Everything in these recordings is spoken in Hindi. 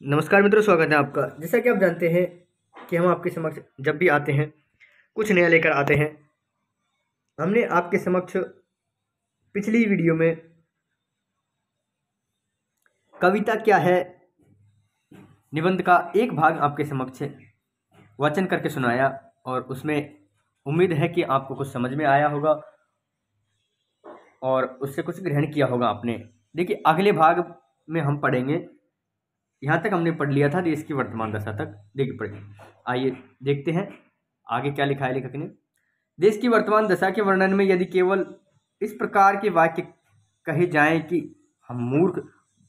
नमस्कार मित्रों, स्वागत है आपका। जैसा कि आप जानते हैं कि हम आपके समक्ष जब भी आते हैं कुछ नया लेकर आते हैं। हमने आपके समक्ष पिछली वीडियो में कविता क्या है निबंध का एक भाग आपके समक्ष वाचन करके सुनाया और उसमें उम्मीद है कि आपको कुछ समझ में आया होगा और उससे कुछ ग्रहण किया होगा आपने। देखिए, अगले भाग में हम पढ़ेंगे। यहाँ तक हमने पढ़ लिया था देश की वर्तमान दशा तक। देखिए पढ़िए, आइए देखते हैं आगे क्या लिखा है लेखक ने। देश की वर्तमान दशा के वर्णन में यदि केवल इस प्रकार के वाक्य कहे जाएं कि हम मूर्ख,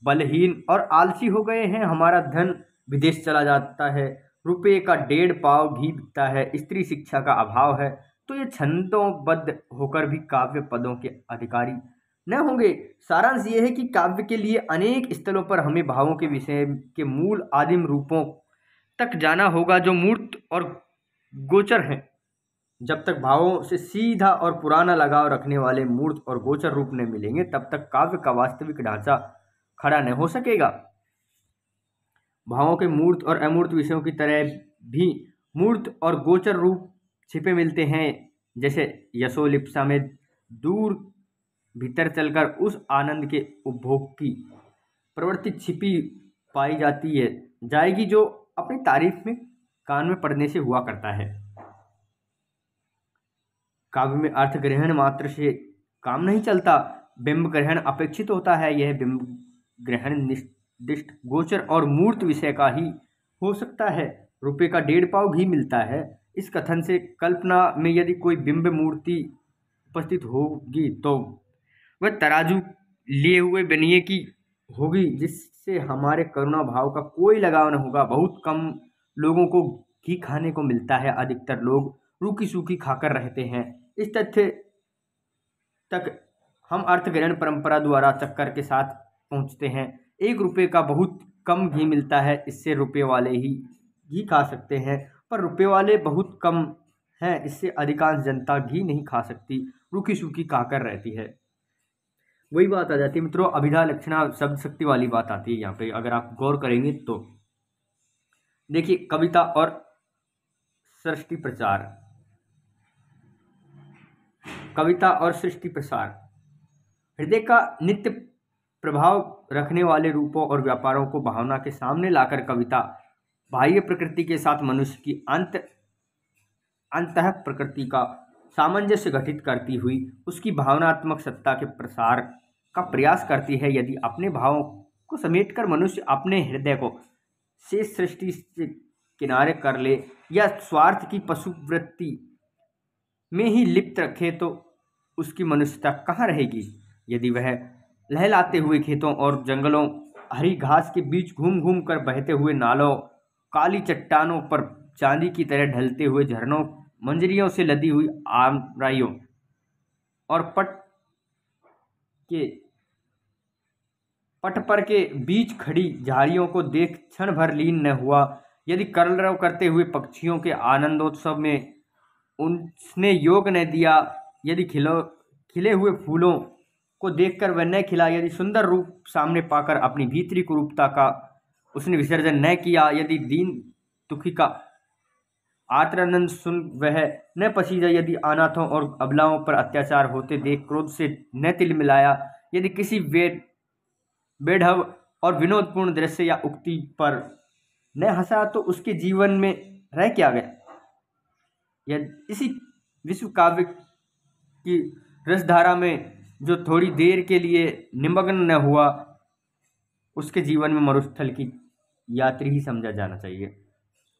बलहीन और आलसी हो गए हैं, हमारा धन विदेश चला जाता है, रुपये का 1.5 पाव घी बिकता है, स्त्री शिक्षा का अभाव है, तो ये छंदोबद्ध होकर भी काव्य पदों के अधिकारी न होंगे। सारांश ये है कि काव्य के लिए अनेक स्थलों पर हमें भावों के विषय के मूल आदिम रूपों तक जाना होगा जो मूर्त और गोचर हैं। जब तक भावों से सीधा और पुराना लगाव रखने वाले मूर्त और गोचर रूप न मिलेंगे, तब तक काव्य का वास्तविक ढांचा खड़ा न हो सकेगा। भावों के मूर्त और अमूर्त विषयों की तरह भी मूर्त और गोचर रूप छिपे मिलते हैं। जैसे यशोलिप्सा में दूर भीतर चलकर उस आनंद के उपभोग की प्रवृत्ति छिपी पाई जाती है जाएगी जो अपनी तारीफ में कान में पड़ने से हुआ करता है। काव्य में अर्थ ग्रहण मात्र से काम नहीं चलता, बिंब ग्रहण अपेक्षित होता है। यह बिंब ग्रहण निर्दिष्ट गोचर और मूर्त विषय का ही हो सकता है। रुपये का 1.5 पाव घी मिलता है, इस कथन से कल्पना में यदि कोई बिंब मूर्ति उपस्थित होगी तो वह तराजू लिए हुए बनिए की होगी, जिससे हमारे करुणा भाव का कोई लगाव न होगा। बहुत कम लोगों को घी खाने को मिलता है, अधिकतर लोग रूखी सूखी खाकर रहते हैं। इस तथ्य तक हम अर्थग्रहण परंपरा द्वारा चक्कर के साथ पहुंचते हैं। 1 रुपये का बहुत कम घी मिलता है, इससे रुपये वाले ही घी खा सकते हैं, पर रुपये वाले बहुत कम हैं, इससे अधिकांश जनता घी नहीं खा सकती, रूखी सूखी खाकर रहती है। वही बात आ जाती है मित्रों, अभिधा लक्षणा शब्द शक्ति वाली बात आती है यहाँ पे, अगर आप गौर करेंगे तो। देखिए, कविता और सृष्टि प्रचार। कविता और सृष्टि प्रसार हृदय का नित्य प्रभाव रखने वाले रूपों और व्यापारों को भावना के सामने लाकर कविता बाह्य प्रकृति के साथ मनुष्य की अंतः प्रकृति का सामंजस्य गठित करती हुई उसकी भावनात्मक सत्ता के प्रसार का प्रयास करती है। यदि अपने भावों को समेटकर मनुष्य अपने हृदय को शेष सृष्टि से किनारे कर ले या स्वार्थ की पशुवृत्ति में ही लिप्त रखे तो उसकी मनुष्यता कहाँ रहेगी। यदि वह लहलाते हुए खेतों और जंगलों, हरी घास के बीच घूम घूम कर बहते हुए नालों, काली चट्टानों पर चांदी की तरह ढलते हुए झरनों, मंजरियों से लदी हुई आमराइयों और पट पर के बीच खड़ी झाड़ियों को देख क्षण भर लीन न हुआ, यदि कलरव करते हुए पक्षियों के आनंदोत्सव में उसने योग न दिया, यदि खिले हुए फूलों को देखकर वह न खिला, यदि सुंदर रूप सामने पाकर अपनी भीतरी कुरूपता का उसने विसर्जन न किया, यदि दीन दुखी का आर्तनाद सुन वह न पसीजा, यदि अनाथों और अबलाओं पर अत्याचार होते देख क्रोध से न तिल मिलाया, यदि किसी बेढव और विनोदपूर्ण दृश्य या उक्ति पर न हंसा, तो उसके जीवन में रह क्या गया। यह इसी विश्व काव्य की रसधारा में जो थोड़ी देर के लिए निमग्न न हुआ, उसके जीवन में मरुस्थल की यात्री ही समझा जाना चाहिए।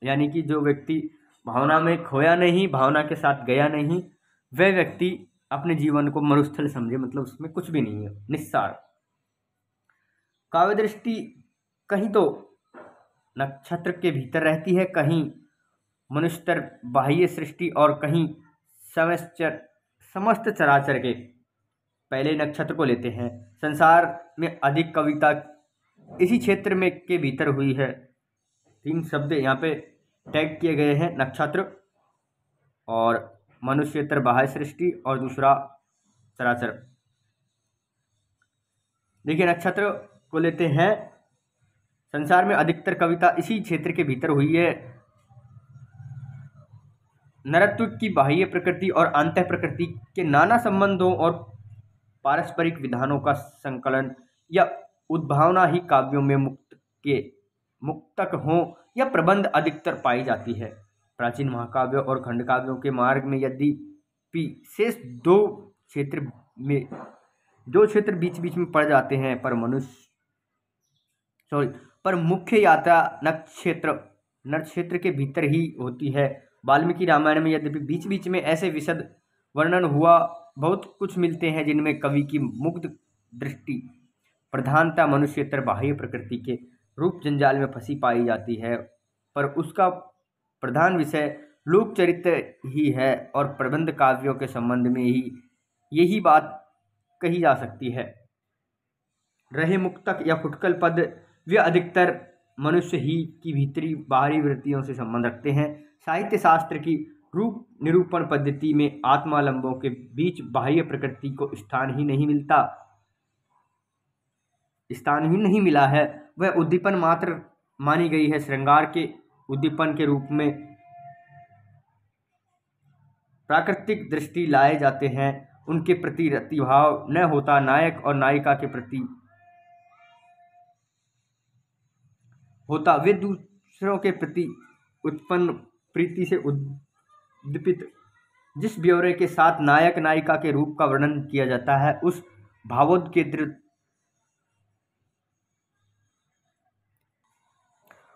यानी कि जो व्यक्ति भावना में खोया नहीं, भावना के साथ गया नहीं, वह व्यक्ति अपने जीवन को मरुस्थल समझे, मतलब उसमें कुछ भी नहीं है, निस्सार। काव्य दृष्टि कहीं तो नक्षत्र के भीतर रहती है, कहीं मनुष्यतर बाह्य सृष्टि और कहीं समस्त चराचर के। पहले नक्षत्र को लेते हैं। संसार में अधिक कविता इसी क्षेत्र में के भीतर हुई है। 3 शब्द यहाँ पे टैग किए गए हैं, नक्षत्र और मनुष्यतर बाह्य सृष्टि और दूसरा चराचर। देखिए, नक्षत्र को लेते हैं। संसार में अधिकतर कविता इसी क्षेत्र के भीतर हुई है। नरत्व की बाह्य प्रकृति और अंतः प्रकृति के नाना संबंधों और पारस्परिक विधानों का संकलन या उद्भावना ही काव्यों में मुक्तक हो या प्रबंध अधिकतर पाई जाती है। प्राचीन महाकाव्यों और खंडकाव्यों के मार्ग में यद्यपि शेष दो क्षेत्र बीच बीच में पड़ जाते हैं, पर मुख्य यात्रा नक्षेत्र के भीतर ही होती है। वाल्मीकि रामायण में यद्यपि बीच बीच में ऐसे विशद वर्णन हुआ बहुत कुछ मिलते हैं जिनमें कवि की मुग्ध दृष्टि प्रधानता मनुष्येतर बाह्य प्रकृति के रूप जंजाल में फंसी पाई जाती है, पर उसका प्रधान विषय लोक चरित्र ही है और प्रबंध काव्यों के संबंध में ही यही बात कही जा सकती है। रहे मुक्तक या फुटकल पद, वे अधिकतर मनुष्य ही की भीतरी बाहरी वृत्तियों से संबंध रखते हैं। साहित्य शास्त्र की रूप निरूपण पद्धति में आत्मालंबों के बीच बाह्य प्रकृति को स्थान ही नहीं मिला है। वह उद्दीपन मात्र मानी गई है। श्रृंगार के उद्दीपन के रूप में प्राकृतिक दृष्टि लाए जाते हैं। उनके प्रति रतिभाव न होता, नायक और नायिका के प्रति होता। वे दूसरों के प्रति उत्पन्न प्रीति से उद्दीपित जिस ब्यौरे के साथ नायक नायिका के रूप का वर्णन किया जाता है, उस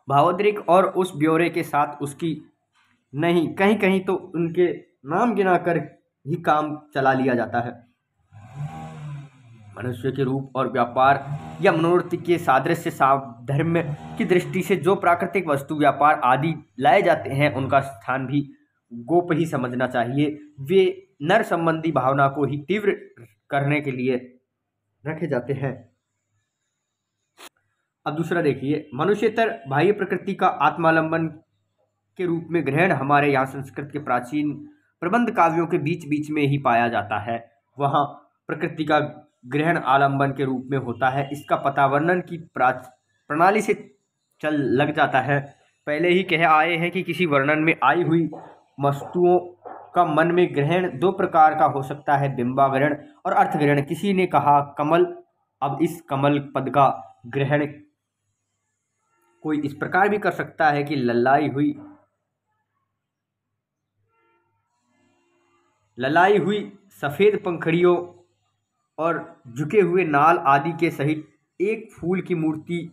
भावोद्रेक और उस ब्यौरे के साथ उसकी नहीं, कहीं कहीं तो उनके नाम गिनाकर ही काम चला लिया जाता है। मनुष्य के रूप और व्यापार या मनोवृत्ति के सादृश्य साधर्म्य की दृष्टि से जो प्राकृतिक वस्तु व्यापार आदि लाए जाते हैं, उनका स्थान भी गोप ही समझना चाहिए। वे नर संबंधी भावना को ही तीव्र करने के लिए रखे जाते हैं। अब दूसरा देखिए, मनुष्यतर बाह्य प्रकृति का आत्मालंबन के रूप में ग्रहण हमारे यहाँ संस्कृत के प्राचीन प्रबंध काव्यों के बीच बीच में ही पाया जाता है। वहाँ प्रकृति का ग्रहण आलंबन के रूप में होता है। इसका पता वर्णन की प्रणाली से लग जाता है। पहले ही कह आए हैं कि किसी वर्णन में आई हुई वस्तुओं का मन में ग्रहण दो प्रकार का हो सकता है, बिंबाग्रहण और अर्थग्रहण। किसी ने कहा कमल। अब इस कमल पद का ग्रहण कोई इस प्रकार भी कर सकता है कि ललाई हुई सफ़ेद पंखड़ियों और झुके हुए नाल आदि के सहित एक फूल की मूर्ति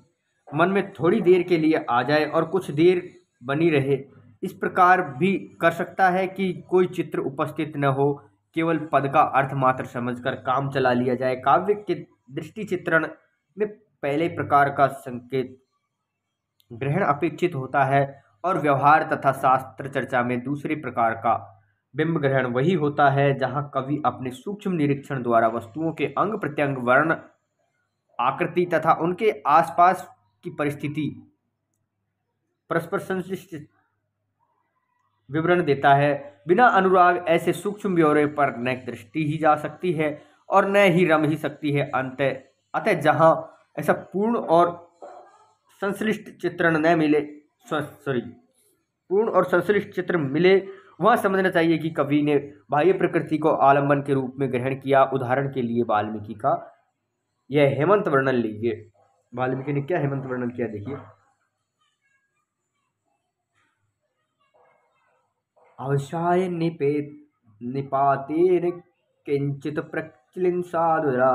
मन में थोड़ी देर के लिए आ जाए और कुछ देर बनी रहे। इस प्रकार भी कर सकता है कि कोई चित्र उपस्थित न हो, केवल पद का अर्थ मात्र समझकर काम चला लिया जाए। काव्य के दृष्टि चित्रण में पहले प्रकार का संकेत ग्रहण अपेक्षित होता है और व्यवहार तथा शास्त्र चर्चा में दूसरे प्रकार का बिंब ग्रहण वही होता है जहाँ कवि अपने सूक्ष्म निरीक्षण द्वारा वस्तुओं के अंग प्रत्यंग, वर्ण, आकृति तथा उनके आसपास की परिस्थिति परस्पर संश्लिष्ट विवरण देता है। बिना अनुराग ऐसे सूक्ष्म ब्यौरे पर न दृष्टि ही जा सकती है और न ही रम ही सकती है। अतः जहाँ ऐसा पूर्ण और संश्लिष्ट चित्र मिले, वहाँ समझना चाहिए कि कवि ने बाह्य प्रकृति को आलंबन के रूप में ग्रहण किया। उदाहरण के लिए वाल्मीकि का यह हेमंत वर्णन लीजिए। वाल्मीकि ने क्या हेमंत वर्णन किया, देखिए। अवसाय निपातेन किंचित प्रचलिन साधुरा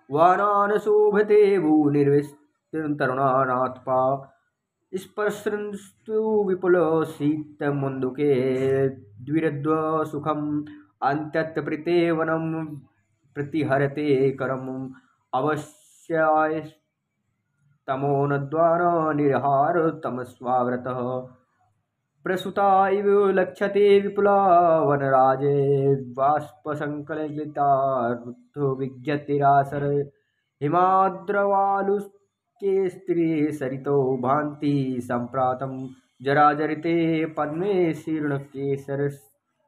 वानान शोभते भूनिर्विस्तरुणानात्पा स्पर्शन्तु विपुल शीत मुंदुके द्विरद्व सुखम अंत्यत प्रीते वनम प्रतिहरते करम अवश्याय तमोनद्वार निर्हार तमस्वाव्रतः प्रसुता इव लक्ष्यते विपुला वनराजे बाष्पसंकलिता रुद्धो विज्ञतिरासर हिमाद्रवालुके स्त्री सरितो भान्ति संप्रातं जराजरिते पद्मे शीर्ण केसर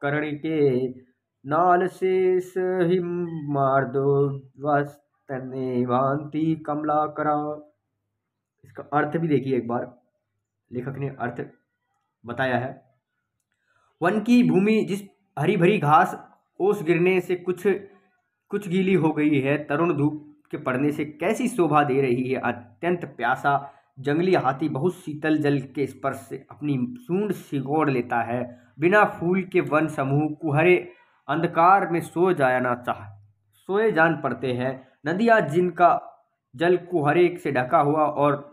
कर्णिके नालशेष हिमार्दो वस्तने भान्ति कमलाकरा। इसका अर्थ भी देखिए एक बार, लेखक ने अर्थ बताया है। वन की भूमि जिस हरी भरी घास ओस गिरने से कुछ गीली हो गई है, तरुण धूप के पड़ने से कैसी शोभा दे रही है। अत्यंत प्यासा जंगली हाथी बहुत शीतल जल के स्पर्श से अपनी सूंड सिकोड़ लेता है। बिना फूल के वन समूह कुहरे अंधकार में सोए जान पड़ते हैं। नदियाँ जिनका जल कुहरे से ढका हुआ, और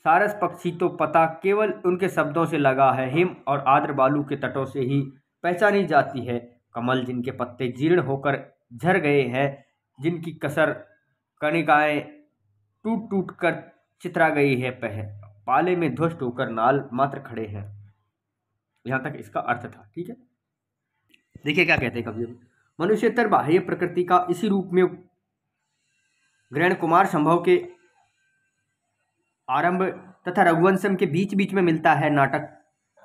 सारस पक्षी तो पता केवल उनके शब्दों से लगा है। हिम और आर्द्र बालू के तटों से ही पहचानी जाती है। कमल जिनके पत्ते जीर्ण होकर झड़ गए हैं, जिनकी कसर कणिकाएं टूट टूट कर चित्रा गई है, पाले में ध्वस्त होकर नाल मात्र खड़े हैं। यहाँ तक इसका अर्थ था। ठीक है, देखिए क्या कहते हैं कवि। मनुष्यतर बाह्य प्रकृति का इसी रूप में ग्रहण कुमार संभव के आरंभ तथा रघुवंशम के बीच बीच में मिलता है। नाटक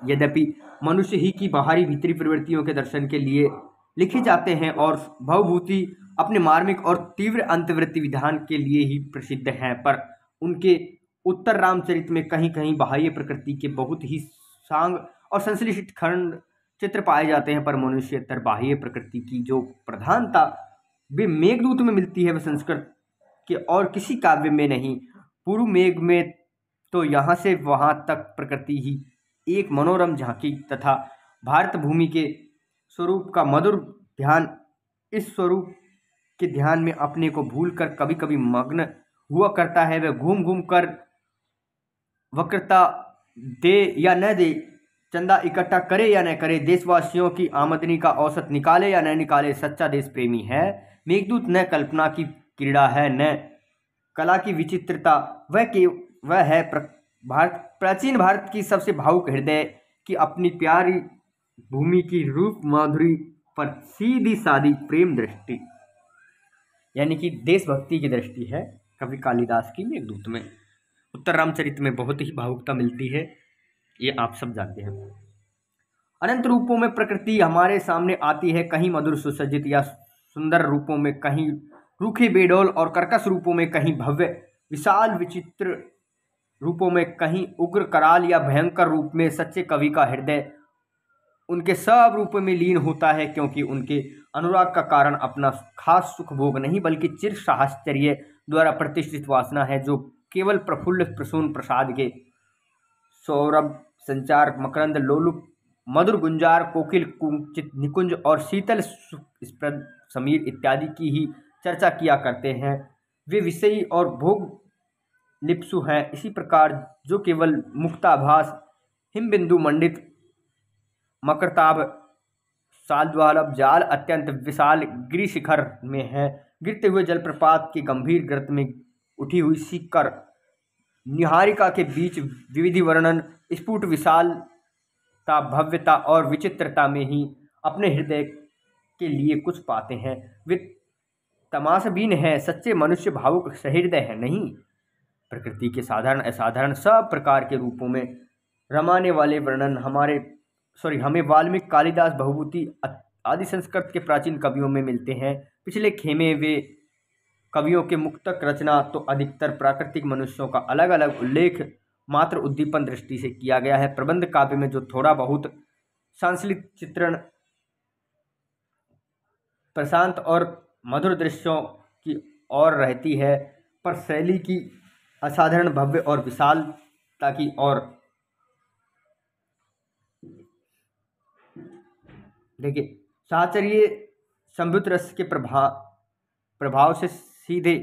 यद्यपि मनुष्य ही की बाहरी भीतरी प्रवृत्तियों के दर्शन के लिए लिखे जाते हैं, और भवभूति अपने मार्मिक और तीव्र अंतर्वृत्ति विधान के लिए ही प्रसिद्ध हैं, पर उनके उत्तर रामचरित में कहीं कहीं बाह्य प्रकृति के बहुत ही सांग और संश्लेषित खंड चित्र पाए जाते हैं। पर मनुष्यतर बाह्य प्रकृति की जो प्रधानता वे मेघदूत में मिलती है, वह संस्कृत के और किसी काव्य में नहीं। पूर्व मेघ में तो यहाँ से वहाँ तक प्रकृति ही एक मनोरम झांकी तथा भारत भूमि के स्वरूप का मधुर ध्यान, इस स्वरूप के ध्यान में अपने को भूलकर कभी कभी मग्न हुआ करता है। वह घूम घूम कर वक्रता दे या न दे, चंदा इकट्ठा करे या न करे, देशवासियों की आमदनी का औसत निकाले या न निकाले, सच्चा देश प्रेमी है मेघदूत। न कल्पना की क्रीड़ा है, न कला की विचित्रता, वह है प्राचीन भारत की सबसे भावुक हृदय की अपनी प्यारी भूमि की रूप माधुरी पर सीधी सादी प्रेम दृष्टि, यानी कि देशभक्ति की दृष्टि है कवि कालिदास की मेघदूत में। उत्तर रामचरित में बहुत ही भावुकता मिलती है, ये आप सब जानते हैं। अनंत रूपों में प्रकृति हमारे सामने आती है, कहीं मधुर सुसज्जित या सुंदर रूपों में, कहीं रूखे बेडौल और कर्कश रूपों में, कहीं भव्य विशाल विचित्र रूपों में, कहीं उग्र कराल या भयंकर रूप में। सच्चे कवि का हृदय उनके सब रूपों में लीन होता है, क्योंकि उनके अनुराग का कारण अपना खास सुख भोग नहीं, बल्कि चिर साहचर्य द्वारा प्रतिष्ठित वासना है, जो केवल प्रफुल्ल प्रसून प्रसाद के सौरभ संचार, मकरंद लोलुप, मधुर गुंजार, कोकिल कुंचित निकुंज और शीतल स्प्रद समीर इत्यादि की ही चर्चा किया करते हैं। वे विषयी और भोग लिप्सु हैं। इसी प्रकार जो केवल मुक्ताभास, हिमबिंदु मंडित मकरताभ, सालज्वालब जाल अत्यंत विशाल गिरिशिखर में है, गिरते हुए जलप्रपात के गंभीर गर्त में उठी हुई सीकर निहारिका के बीच विविधि वर्णन, स्फुट विशालता, भव्यता और विचित्रता में ही अपने हृदय के लिए कुछ पाते हैं। वे तमाशबीन है, सच्चे मनुष्य भावुक सहृदय है नहीं। प्रकृति के साधारण असाधारण सब प्रकार के रूपों में रमाने वाले वर्णन हमें वाल्मीकि, कालिदास, भवभूति आदि संस्कृत के प्राचीन कवियों में मिलते हैं। पिछले खेमे वे कवियों के मुक्तक रचना तो अधिकतर प्राकृतिक मनुष्यों का अलग अलग उल्लेख मात्र उद्दीपन दृष्टि से किया गया है। प्रबंध काव्य में जो थोड़ा बहुत संश्लित चित्रण, प्रशांत और मधुर दृश्यों की ओर रहती है, पर शैली की असाधारण भव्य और विशालता की ओर। देखिए, साहचर्य संभुत रस के प्रभाव से सीधे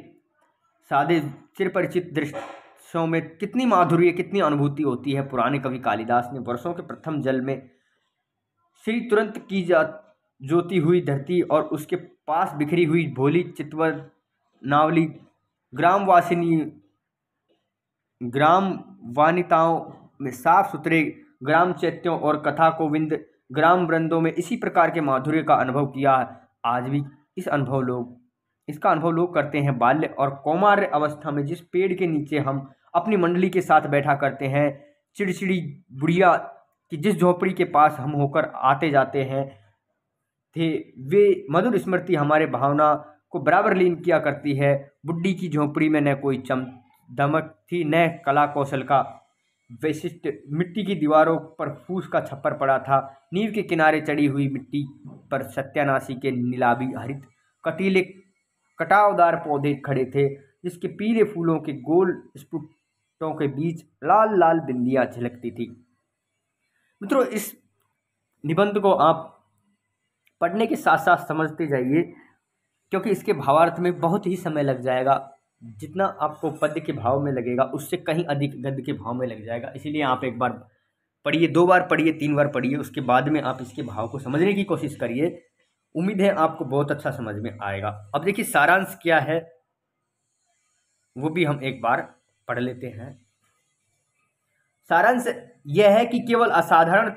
सादे चिरपरिचित दृश्यों में कितनी माधुर्य, कितनी अनुभूति होती है। पुराने कवि कालिदास ने वर्षों के प्रथम जल में श्री तुरंत की जोती हुई धरती और उसके पास बिखरी हुई भोली चितवर नावली ग्राम वानिताओं में, साफ सुथरे ग्राम चैत्यों और कथा गोविंद ग्राम वृंदों में इसी प्रकार के माधुर्य का अनुभव किया। आज भी इसका अनुभव लोग करते हैं। बाल्य और कौमार्य अवस्था में जिस पेड़ के नीचे हम अपनी मंडली के साथ बैठा करते हैं, चिड़चिड़ी बुढ़िया की जिस झोपड़ी के पास हम होकर आते जाते हैं थे, वे मधुर स्मृति हमारे भावना को बराबर लीन किया करती है। बुड्ढी की झोपड़ी में न कोई दमक थी न कला कौशल का वैशिष्ट। मिट्टी की दीवारों पर फूस का छप्पर पड़ा था। नींव के किनारे चढ़ी हुई मिट्टी पर सत्यानाशी के नीलाभी हरित कटीले कटावदार पौधे खड़े थे, जिसके पीले फूलों के गोल स्पुटों के बीच लाल लाल बिंदियां झलकती थी। मित्रों, इस निबंध को आप पढ़ने के साथ साथ समझते जाइए, क्योंकि इसके भावार्थ में बहुत ही समय लग जाएगा। जितना आपको पद्य के भाव में लगेगा उससे कहीं अधिक गद्य के भाव में लग जाएगा। इसीलिए आप एक बार पढ़िए, 2 बार पढ़िए, 3 बार पढ़िए, उसके बाद में आप इसके भाव को समझने की कोशिश करिए। उम्मीद है आपको बहुत अच्छा समझ में आएगा। अब देखिए सारांश क्या है वो भी हम एक बार पढ़ लेते हैं। सारांश यह है कि केवल असाधारण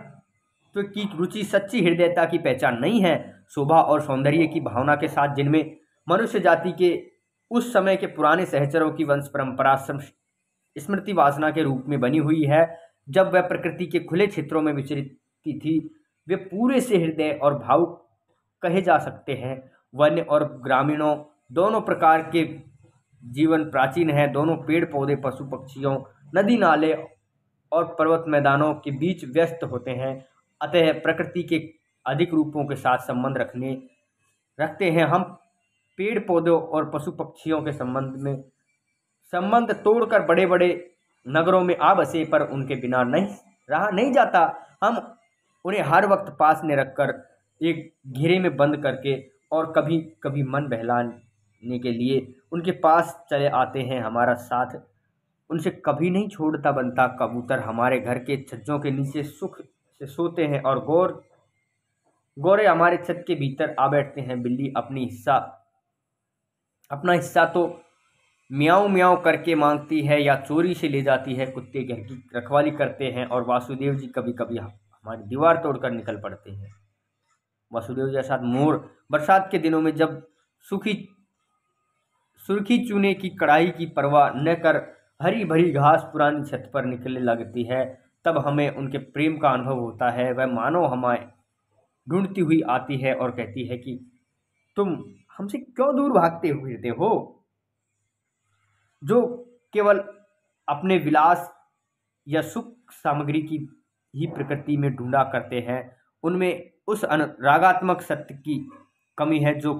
की रुचि सच्ची हृदयता की पहचान नहीं है। शोभा और सौंदर्य की भावना के साथ जिनमें मनुष्य जाति के उस समय के पुराने सहचरों की वंश परंपरा स्मृति वासना के रूप में बनी हुई है, जब वह प्रकृति के खुले क्षेत्रों में विचरती थी, वे पूरे से हृदय और भावुक कहे जा सकते हैं। वन्य और ग्रामीणों दोनों प्रकार के जीवन प्राचीन है। दोनों पेड़ पौधे, पशु पक्षियों, नदी नाले और पर्वत मैदानों के बीच व्यस्त होते हैं। अतः प्रकृति के अधिक रूपों के साथ संबंध रखते हैं। हम पेड़ पौधों और पशु पक्षियों के संबंध तोड़कर बड़े बड़े नगरों में आ बसे, पर उनके बिना रहा नहीं जाता। हम उन्हें हर वक्त पास में रखकर एक घेरे में बंद करके और कभी कभी मन बहलाने के लिए उनके पास चले आते हैं। हमारा साथ उनसे कभी नहीं छोड़ता बनता। कबूतर हमारे घर के छज्जों के नीचे सुख से सोते हैं और गोरे हमारे छत के भीतर आ बैठते हैं। बिल्ली अपना हिस्सा तो म्याऊं म्याऊं करके मांगती है या चोरी से ले जाती है। कुत्ते घर की रखवाली करते हैं और वासुदेव जी कभी कभी हमारी दीवार तोड़कर निकल पड़ते हैं। वासुदेव जी के साथ मोर बरसात के दिनों में जब सुर्खी चूने की कढ़ाई की परवाह न कर हरी भरी घास पुरानी छत पर निकलने लगती है, तब हमें उनके प्रेम का अनुभव होता है। वह मानो हमें ढूंढती हुई आती है और कहती है कि तुम हमसे क्यों दूर भागते फिरते हो, जो केवल अपने विलास या सुख सामग्री की ही प्रकृति में ढूंढा करते हैं। उनमें उस अनुरागात्मक सत्य की कमी है जो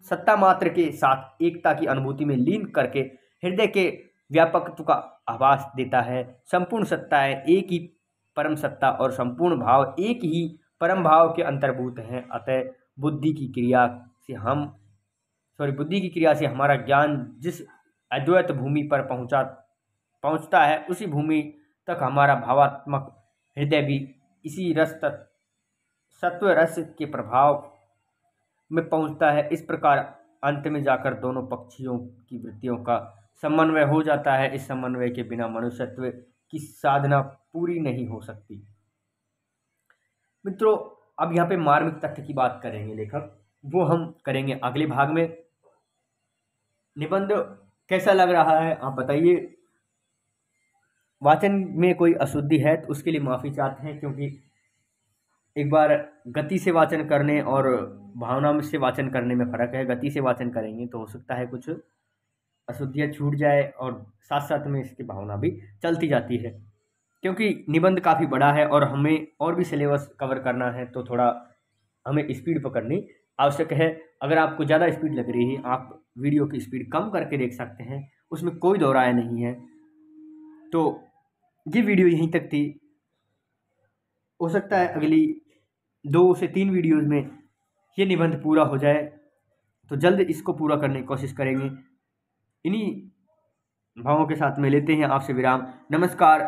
सत्ता मात्र के साथ एकता की अनुभूति में लीन करके हृदय के व्यापकत्व का आभास देता है। संपूर्ण सत्ताएं एक ही परम सत्ता और संपूर्ण भाव एक ही परम भाव के अंतर्भूत हैं। अतः बुद्धि की क्रिया से हमारा ज्ञान जिस अद्वैत भूमि पर पहुंचता है, उसी भूमि तक हमारा भावात्मक हृदय भी इसी सत्व रस के प्रभाव में पहुंचता है। इस प्रकार अंत में जाकर दोनों पक्षियों की वृत्तियों का समन्वय हो जाता है। इस समन्वय के बिना मनुष्यत्व की साधना पूरी नहीं हो सकती। मित्रों, अब यहाँ पे मार्मिक तथ्य की बात करेंगे लेखक, वो हम करेंगे अगले भाग में। निबंध कैसा लग रहा है आप बताइए। वाचन में कोई अशुद्धि है तो उसके लिए माफ़ी चाहते हैं, क्योंकि एक बार गति से वाचन करने और भावना से वाचन करने में फ़र्क है। गति से वाचन करेंगे तो हो सकता है कुछ अशुद्धियाँ छूट जाए और साथ साथ में इसकी भावना भी चलती जाती है, क्योंकि निबंध काफ़ी बड़ा है और हमें और भी सिलेबस कवर करना है, तो थोड़ा हमें स्पीड पकड़नी आवश्यक है। अगर आपको ज़्यादा स्पीड लग रही है, आप वीडियो की स्पीड कम करके देख सकते हैं, उसमें कोई दो राय नहीं है। तो ये वीडियो यहीं तक थी। हो सकता है अगली 2 से 3 वीडियोज़ में ये निबंध पूरा हो जाए, तो जल्द इसको पूरा करने की कोशिश करेंगे। इन्हीं भावों के साथ में लेते हैं आपसे विराम। नमस्कार।